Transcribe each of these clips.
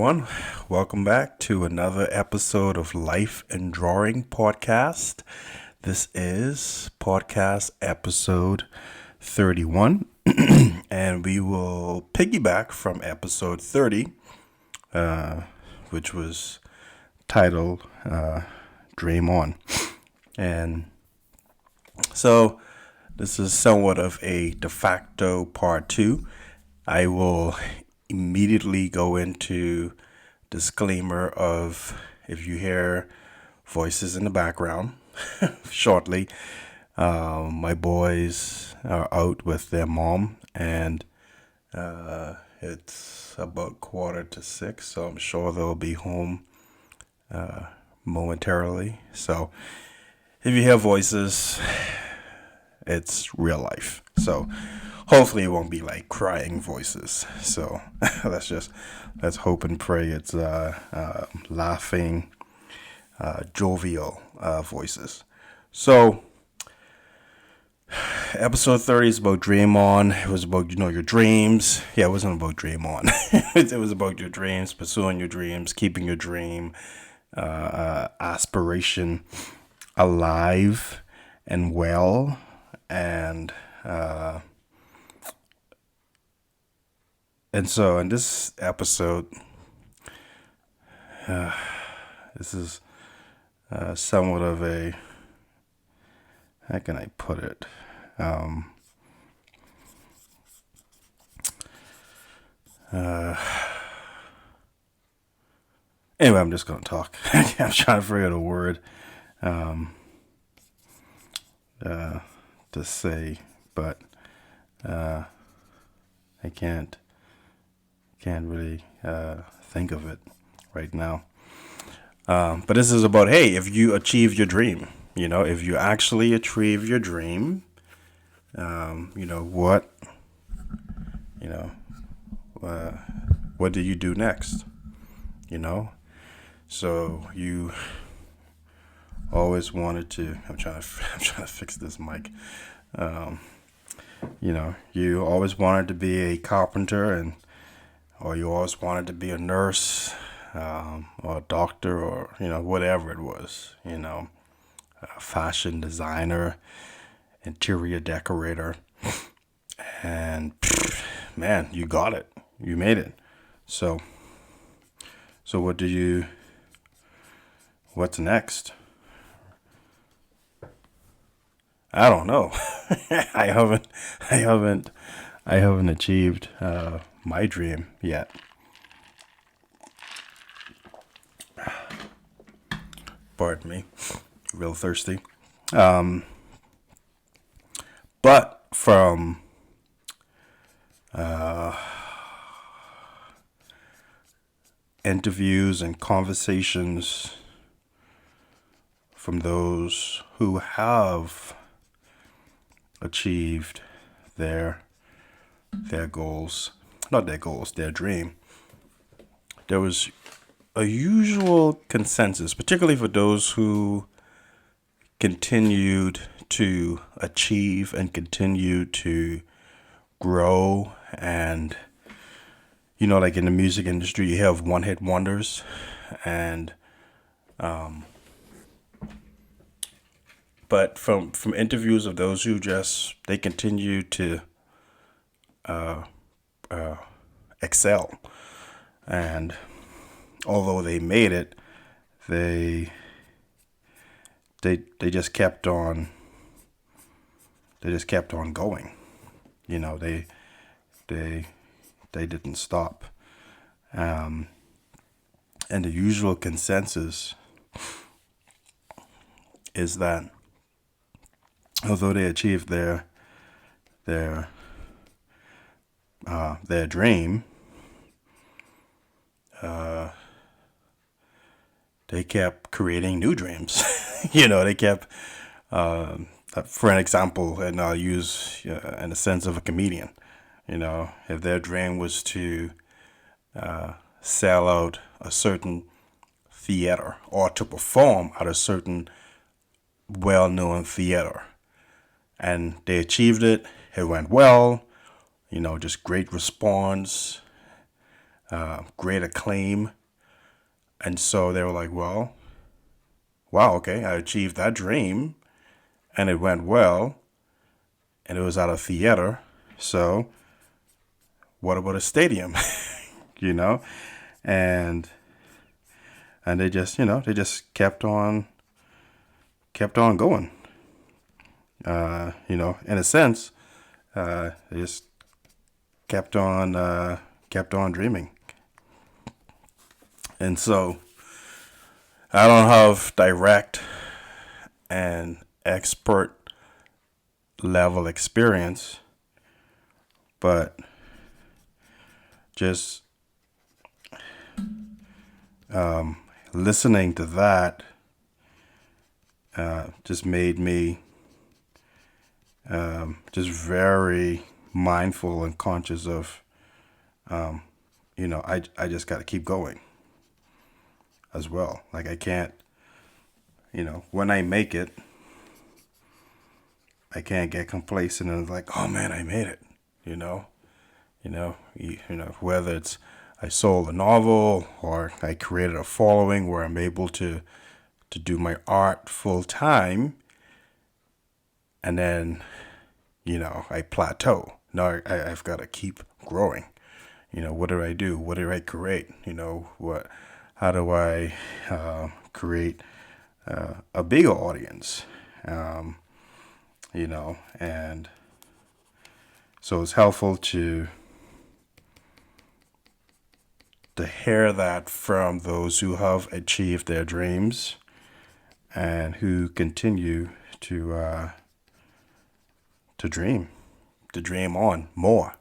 Everyone, welcome back to another episode of Life and Drawing Podcast. This is podcast episode 31, and we will piggyback from episode 30, which was titled Dream On. And so this is somewhat of a de facto part 2. I will immediately go into disclaimer of if you hear voices in the background shortly. My boys are out with their mom, and it's about 5:45, so I'm sure they'll be home momentarily. So if you hear voices, it's real life. So hopefully it won't be like crying voices. So let's hope and pray it's laughing, jovial voices. So episode 30 is about Dream On. It was about your dreams. Yeah, it wasn't about Dream On. It was about your dreams, pursuing your dreams, keeping your dream aspiration alive and well, and so in this episode, this is somewhat of a, how can I put it? Anyway, I'm just going to talk. I'm trying to figure out a word to say, but I can't really think of it right now. But this is about, hey, if you achieve your dream, if you actually achieve your dream, what do you do next? So you always wanted to. I'm trying to fix this mic. You always wanted to be a carpenter, or you always wanted to be a nurse, or a doctor, or whatever it was. A fashion designer, interior decorator, and man, you got it. You made it. So what's next? I don't know. I haven't achieved my dream yet. Pardon me. Real thirsty. But from interviews and conversations from those who have achieved their goals, not their goals, their dream, there was a usual consensus, particularly for those who continued to achieve and continue to grow. And like in the music industry, you have one-hit wonders, and but from interviews of those who they continue to excel, and although they made it, they just kept on going. They didn't stop. And the usual consensus is that although they achieved their dream, they kept creating new dreams. They kept, for an example, and I'll use in the sense of a comedian. If their dream was to sell out a certain theater or to perform at a certain well-known theater, and they achieved it, it went well, just great response, great acclaim. And so they were like, well, wow, okay, I achieved that dream and it went well and it was at a theater. So what about a stadium? you know? And they just, they just kept on going. In a sense, they just kept on dreaming. And so I don't have direct and expert level experience, but just listening to that just made me just very mindful and conscious of, I just got to keep going as well. Like I can't, when I make it, I can't get complacent and like, oh man, I made it. You know, whether it's I sold a novel or I created a following where I'm able to do my art full time, and then I plateau. No, I've got to keep growing. What do I do? What do I create? How do I create a bigger audience? And so it's helpful to hear that from those who have achieved their dreams and who continue to dream, to dream on more.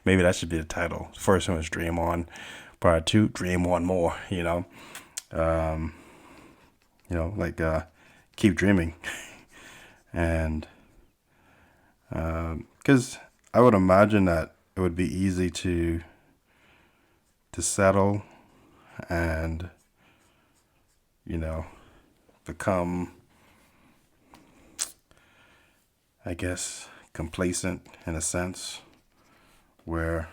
Maybe that should be the title. First one was Dream On. Part two, Dream On More. Like keep dreaming, and because I would imagine that it would be easy to settle and become, I guess, complacent in a sense, where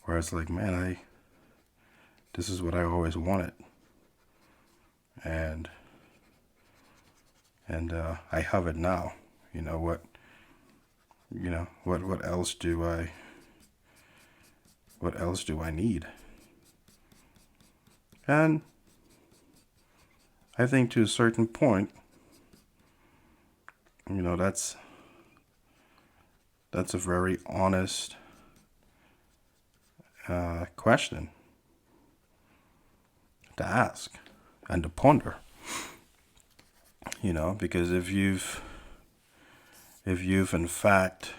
it's like, man, this is what I always wanted, and I have it now. What else do I need? And I think to a certain point, that's a very honest question to ask and to ponder. Because if you've in fact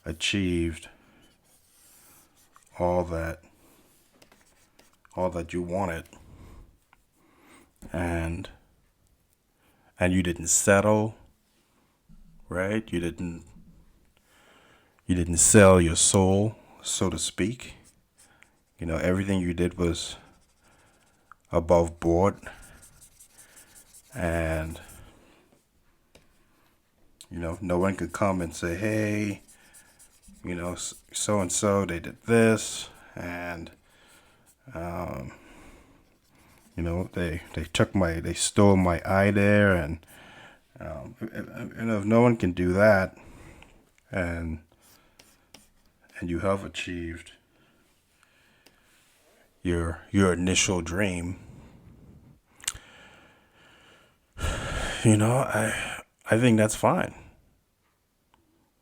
achieved all that you wanted, and you didn't settle, right? You didn't sell your soul, so to speak. Everything you did was above board, and no one could come and say, hey, so and so they did this, and they stole my idea, and if no one can do that, and you have achieved your initial dream, I think that's fine.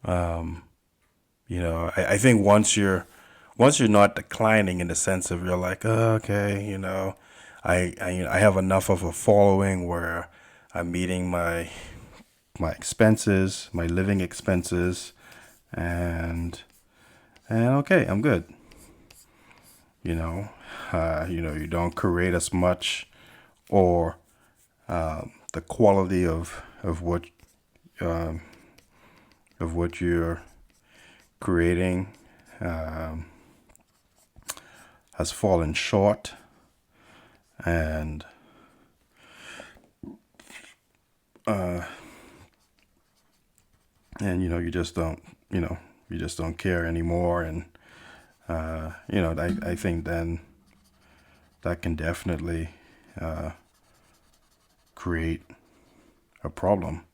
I think once you're not declining in the sense of you're like, oh, okay, I have enough of a following where I'm meeting my expenses, my living expenses, and okay, I'm good. You don't create as much, or the quality of what you're creating has fallen short, and you just don't you just don't care anymore. And, I think then that can definitely create a problem,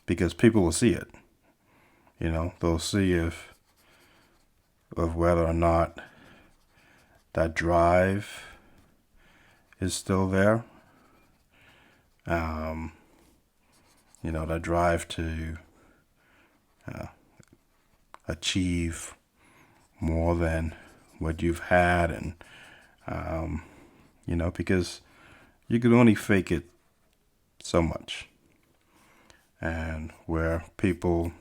because people will see it. They'll see if of whether or not that drive is still there. That drive to achieve more than what you've had, and because you can only fake it so much, and where people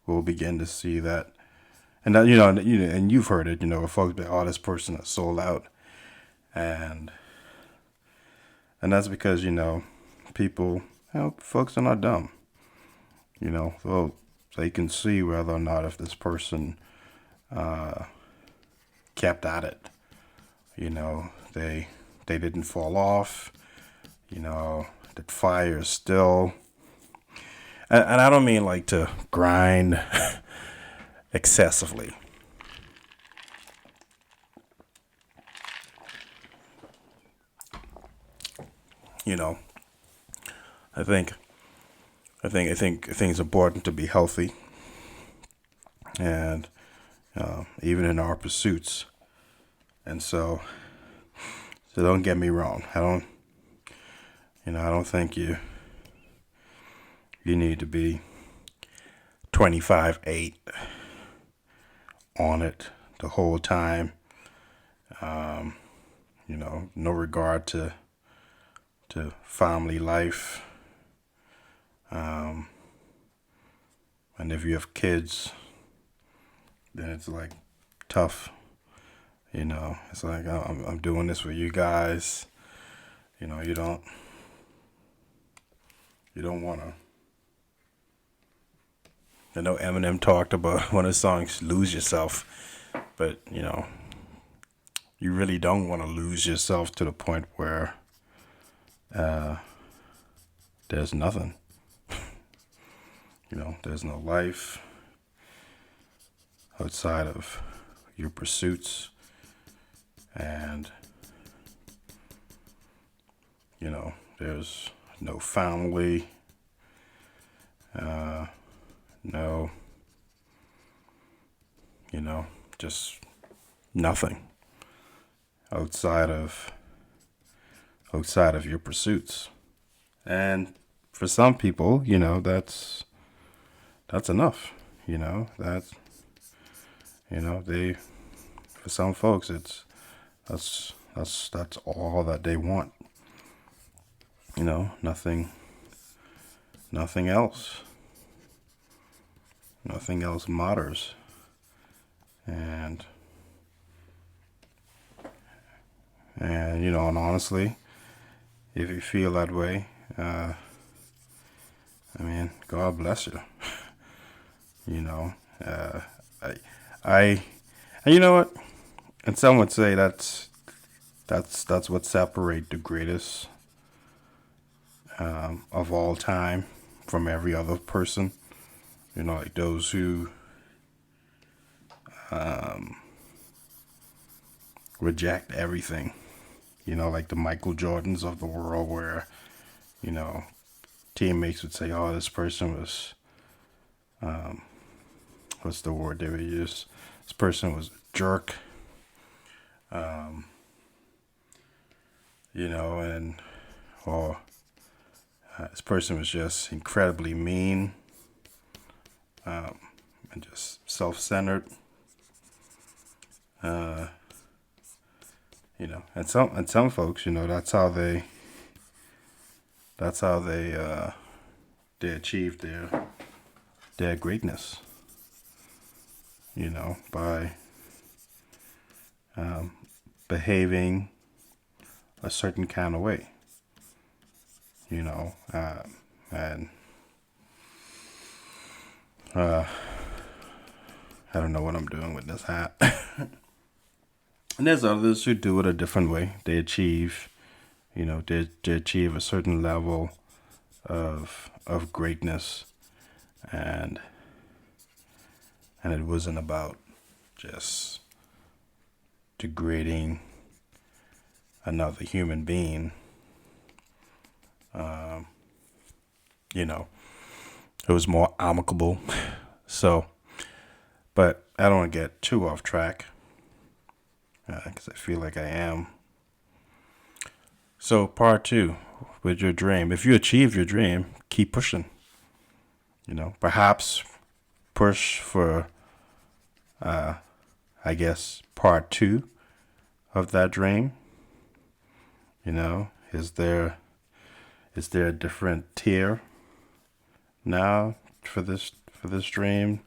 will begin to see that, and that, and you've heard it, where folks be, oh, this person is sold out, and that's because people, folks are not dumb, well, they can see whether or not if this person kept at it, they didn't fall off, that fire is still, and I don't mean like to grind excessively. I think it's important to be healthy, and even in our pursuits. And so don't get me wrong. I don't think you need to be 25/8 on it the whole time. No regard to family life. And if you have kids, then it's like tough. It's like, I'm doing this for you guys. You don't want to. I know Eminem talked about one of his songs, "Lose Yourself," but you really don't want to lose yourself to the point where there's nothing. There's no life outside of your pursuits, and there's no family, no, just nothing outside of your pursuits. And for some people, that's enough. They, for some folks, that's all that they want. Nothing else. Nothing else matters. And and honestly, if you feel that way, God bless you. And you know what? And some would say that's what separate the greatest of all time from every other person. Like those who reject everything. Like the Michael Jordans of the world, where teammates would say, "Oh, this person was, what's the word they would use? This person was a jerk." And or this person was just incredibly mean, and just self-centered. And some folks, that's how they they achieve their greatness. By behaving a certain kind of way. And I don't know what I'm doing with this hat. And there's others who do it a different way. They achieve, they achieve a certain level of greatness and it wasn't about just degrading another human being. You know, it was more amicable. So, but I don't want to get too off track because I feel like I am. So, part two with your dream. If you achieve your dream, keep pushing. You know, perhaps push for, I guess, part two of that dream. You know, is there a different tier now for this dream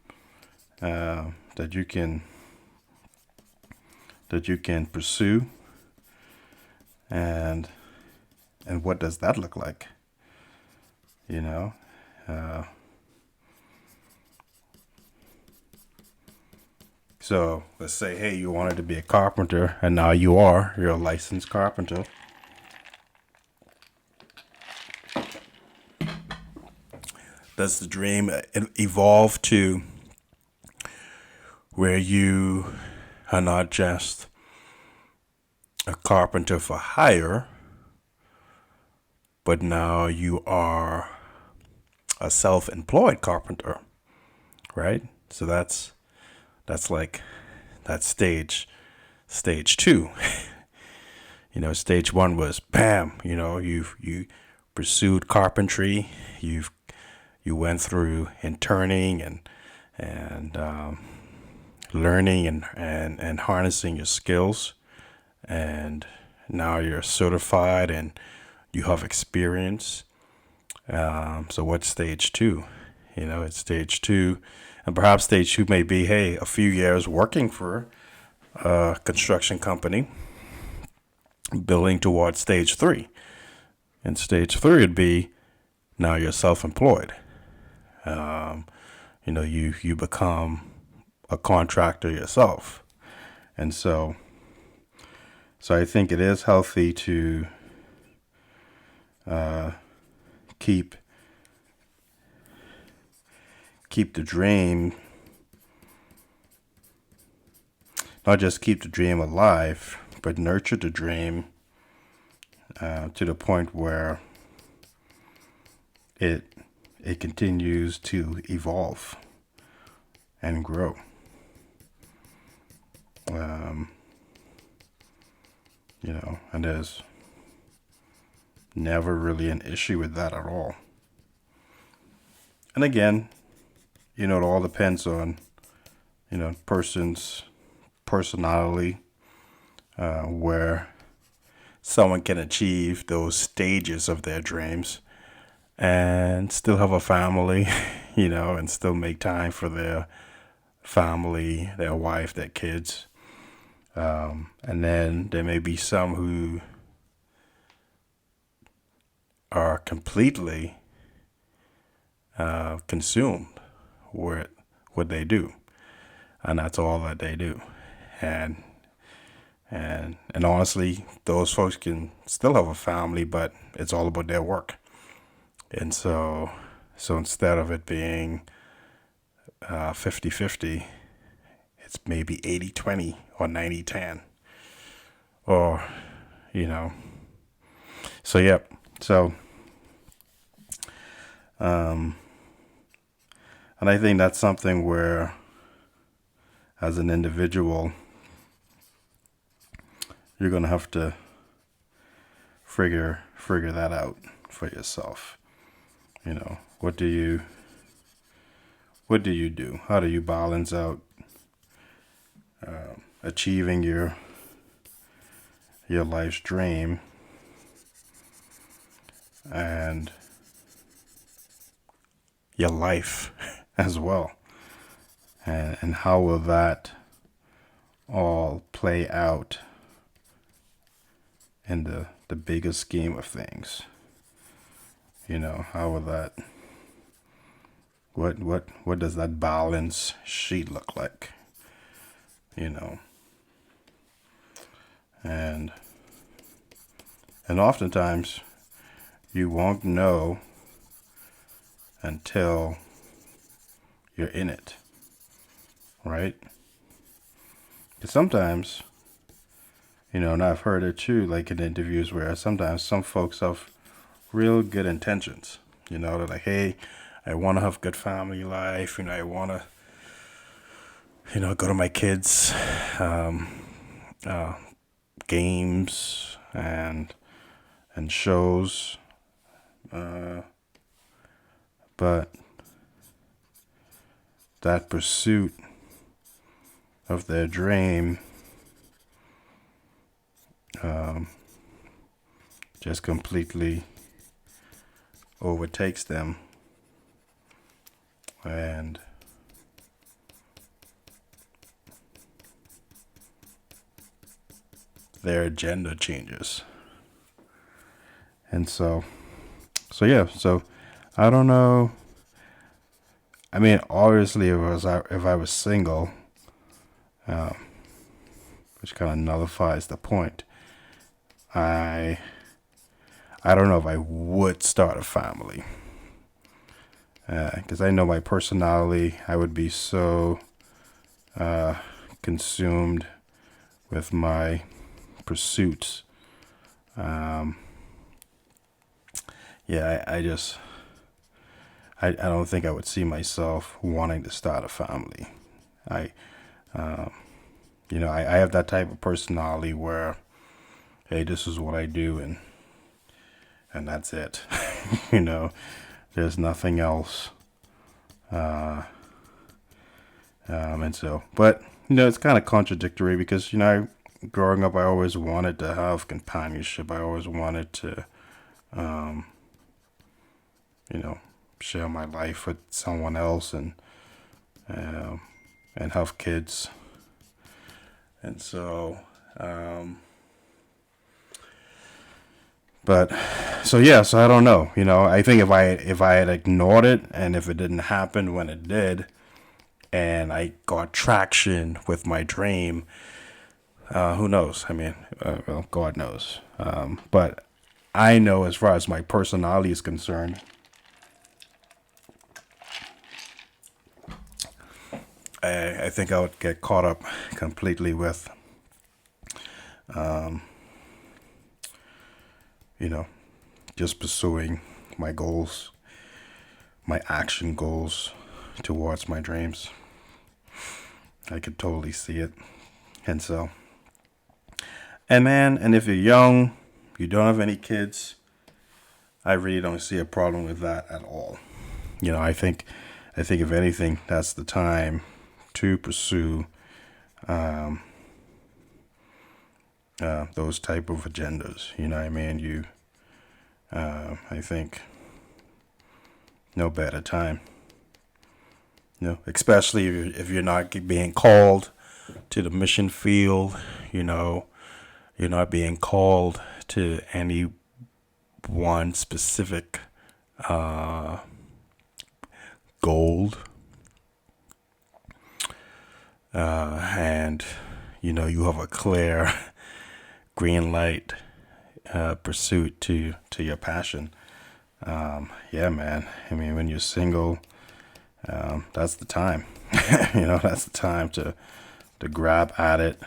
that you can pursue, and what does that look like? You know, so let's say, hey, you wanted to be a carpenter, and now you're a licensed carpenter. Does the dream evolve to where you are not just a carpenter for hire, but now you are a self-employed carpenter, right? So that's stage two. You know, stage one was bam. You know, you pursued carpentry. You went through interning and learning and harnessing your skills, and now you're certified and you have experience. So what's stage two? You know, it's stage two, and perhaps stage two may be, hey, a few years working for a construction company, building towards stage three. And stage three would be now you're self-employed. You know, you become a contractor yourself, and so I think it is healthy to keep the dream, not just keep the dream alive, but nurture the dream to the point where it continues to evolve and grow. You know, and there's never really an issue with that at all. And again, you know, it all depends on, you know, person's personality, where someone can achieve those stages of their dreams and still have a family, you know, and still make time for their family, their wife, their kids. And then there may be some who are completely consumed with what they do, and that's all that they do. And honestly, those folks can still have a family, but it's all about their work. And so instead of it being 50-50, it's maybe 80-20 or 90-10, or, you know. So, yep. So, and I think that's something where, as an individual, you're going to have to figure that out for yourself. You know, what do you do? How do you balance out achieving your life's dream and your life as well? And how will that all play out in the bigger scheme of things? You know, how will that, what does that balance sheet look like? You know, and oftentimes you won't know until you're in it, right? Because sometimes, and I've heard it too, like in interviews where sometimes some folks have real good intentions. They're like, hey, I want to have good family life. I want to, go to my kids' uh, games and shows. But that pursuit of their dream just completely overtakes them, and their agenda changes. And so I don't know. I mean, obviously, if I was single, which kind of nullifies the point, I don't know if I would start a family, because I know my personality. I would be so consumed with my pursuits. I don't think I would see myself wanting to start a family. I have that type of personality where, hey, this is what I do, and that's it. There's nothing else. And so, but it's kind of contradictory because growing up, I always wanted to have companionship. I always wanted to, share my life with someone else and have kids. And so, so I don't know. I think if I had ignored it and if it didn't happen when it did, and I got traction with my dream, who knows? I mean, well, God knows. But I know as far as my personality is concerned, I think I would get caught up completely with, just pursuing my goals, my action goals towards my dreams. I could totally see it. And so, and if you're young, you don't have any kids, I really don't see a problem with that at all. I think if anything, that's the time to pursue those type of agendas. You know what I mean? I think no better time. Especially if you're not being called to the mission field. You're not being called to any one specific goal. And you have a clear green light pursuit to your passion. Yeah, man. I mean, when you're single, that's the time. That's the time to grab at it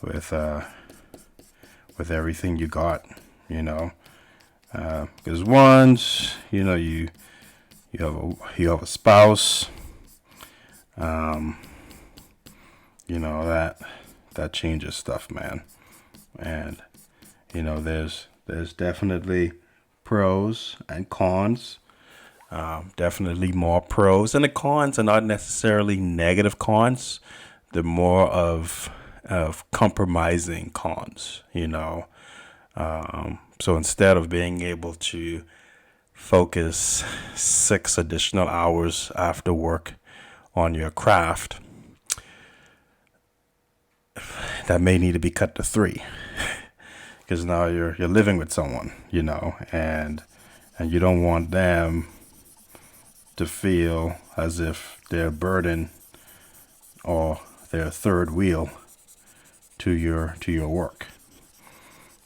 with everything you got. Because once you have a spouse, that changes stuff, man. And there's definitely pros and cons. Definitely more pros, and the cons are not necessarily negative cons. They're more of compromising cons. So instead of being able to focus 6 additional hours after work on your craft, that may need to be cut to 3, because now you're living with someone, and you don't want them to feel as if they're a burden or they're a third wheel to your work.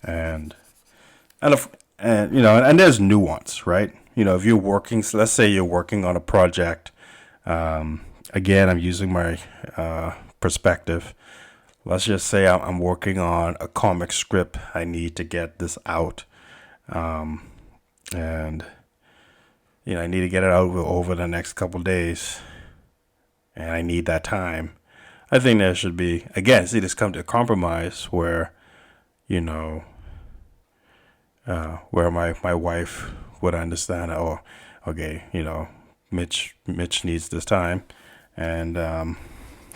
And there's nuance, right? If you're working, so let's say you're working on a project Again, I'm using my perspective. Let's just say I'm working on a comic strip. I need to get this out, and I need to get it out over the next couple days, and I need that time. I think there should be, again, see, this come to a compromise where, you know, where my wife would understand. Oh, okay, Mitch needs this time, and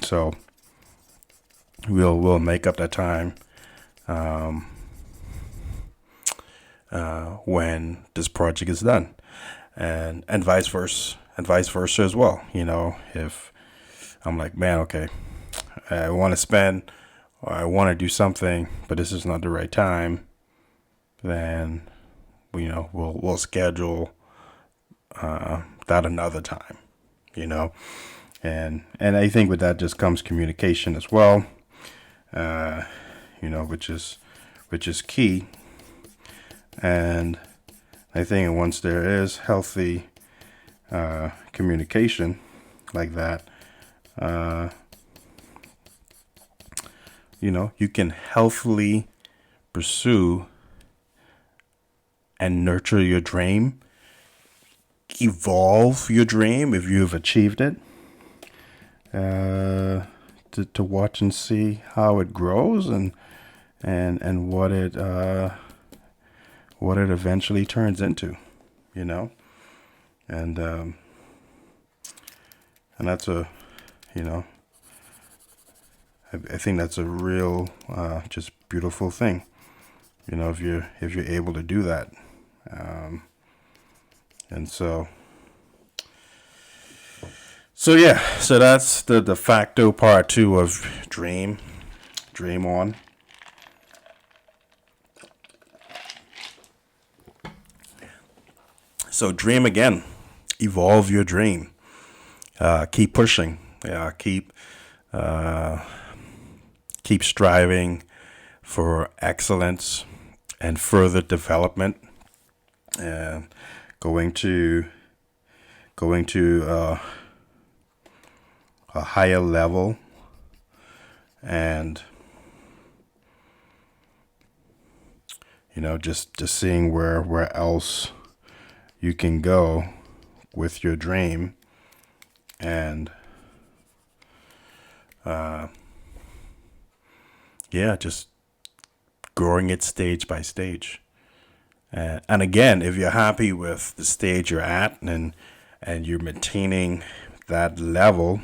so we'll make up that time when this project is done, and vice versa as well. If I'm like, man, okay, I want to spend or I want to do something, but this is not the right time, then we'll schedule that another time. And I think with that just comes communication as well. Which is key. And I think once there is healthy communication like that, you can healthily pursue and nurture your dream, evolve your dream if you've achieved it, to watch and see how it grows and what it eventually turns into, and that's I think that's a real just beautiful thing, if you're able to do that, and so yeah, so that's the de facto part 2 of dream on. So dream again, evolve your dream, keep pushing, keep striving for excellence and further development, and going to a higher level, and just seeing where else you can go with your dream, and just growing it stage by stage. And again, if you're happy with the stage you're at and you're maintaining that level,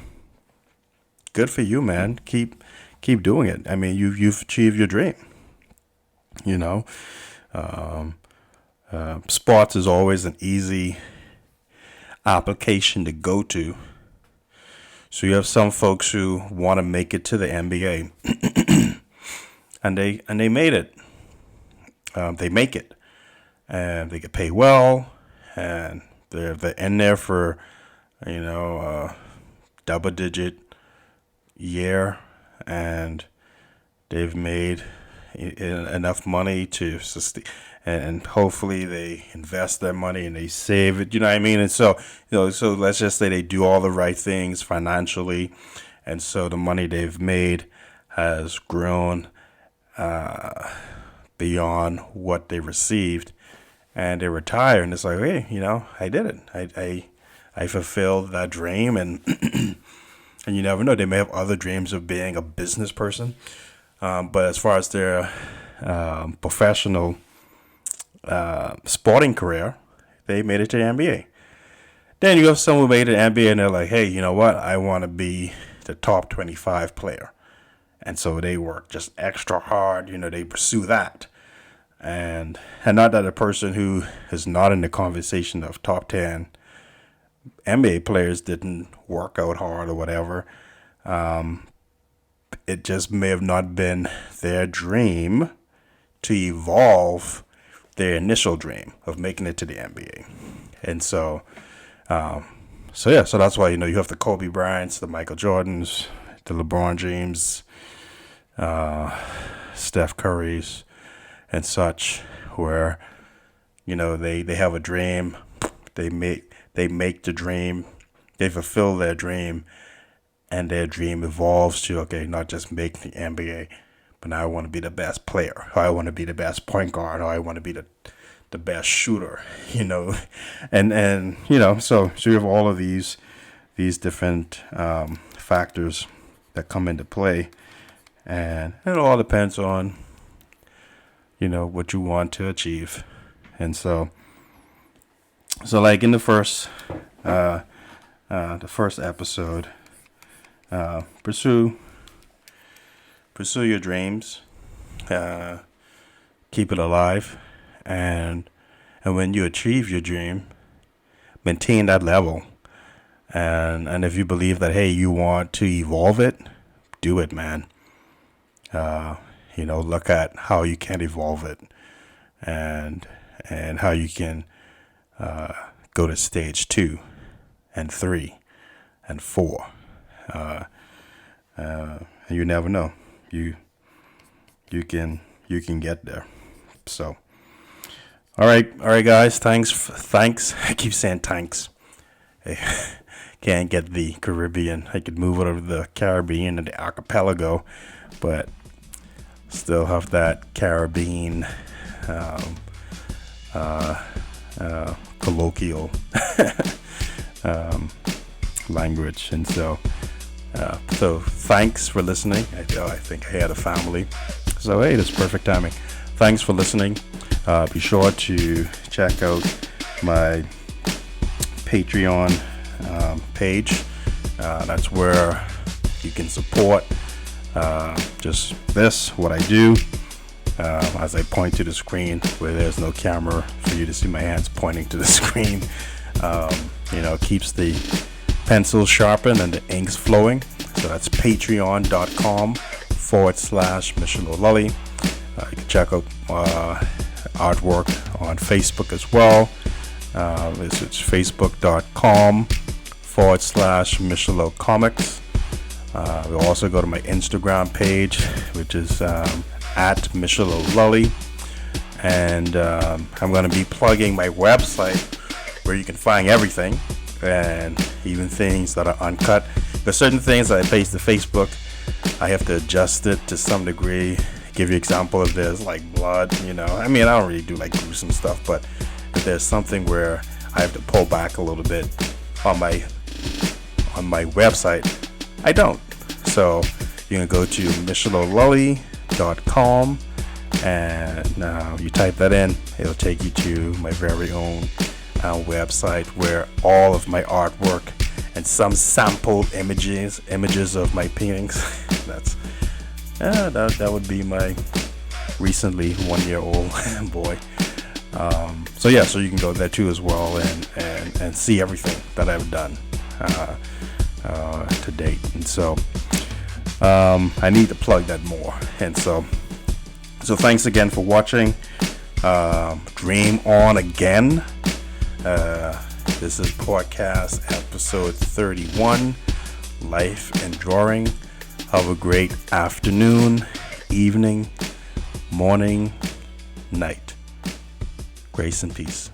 good for you, man. Keep doing it. I mean, you've achieved your dream. Sports is always an easy application to go to. So you have some folks who want to make it to the NBA, and they made it. They make it, and they get paid well, and they're in there for double-digit year, and they've made enough money to sustain, and hopefully they invest their money and they save it. You know what I mean? And so so let's just say they do all the right things financially, and so the money they've made has grown beyond what they received, and they retire, and it's like, hey, I did it. I fulfilled that dream, and and you never know, they may have other dreams of being a business person, but as far as their professional sporting career, they made it to the NBA. Then you have someone who made it to the NBA, and they're like, hey, you know what? I want to be the top 25 player. And so they work just extra hard, they pursue that. And not that a person who is not in the conversation of top 10 NBA players didn't work out hard or whatever. It just may have not been their dream to evolve their initial dream of making it to the NBA. And so that's why, you have the Kobe Bryants, the Michael Jordans, the LeBron James, Steph Curry's, and such, where they have a dream, they make the dream, they fulfill their dream, and their dream evolves to, okay, not just make the NBA, but now I want to be the best player, or I want to be the best point guard, or I want to be the best shooter, and so you have all of these different factors that come into play, and it all depends on what you want to achieve. And so like in the first episode, pursue your dreams, keep it alive, and when you achieve your dream, maintain that level. And if you believe that, hey, you want to evolve it, do it, man. Look at how you can evolve it, and how you can go to stage 2 and 3 and 4. You never know. You can get there. So, all right, guys. Thanks. I keep saying thanks. I can't get the Caribbean. I could move it over the Caribbean and the archipelago, but still have that Caribbean colloquial language. And so thanks for listening. I think I had a family, so hey, this is perfect timing. Thanks for listening. Be sure to check out my Patreon page. That's where you can support just what I do, as I point to the screen where there's no camera for you to see my hands pointing to the screen. Keeps the pencils sharpened and the inks flowing. So that's patreon.com/Michel O'Lully. You can check out artwork on Facebook as well. It's facebook.com/Michel O Comics. We'll also go to my Instagram page, which is at Michel O'Lully. And I'm going to be plugging my website where you can find everything, and even things that are uncut. There's certain things that I paste to Facebook, I have to adjust it to some degree. Give you an example of this, like blood, I don't really do like gruesome stuff, but if there's something where I have to pull back a little bit on my website, I don't. So you can go to michelolully.com, and you type that in, it'll take you to my very own website where all of my artwork and some sample images of my paintings. That would be my recently 1-year-old boy. So you can go there too as well, and see everything that I've done to date. And so I need to plug that more. And so thanks again for watching. Dream on again. This is podcast episode 31, Life and Drawing. Have a great afternoon, evening, morning, night. Grace and peace.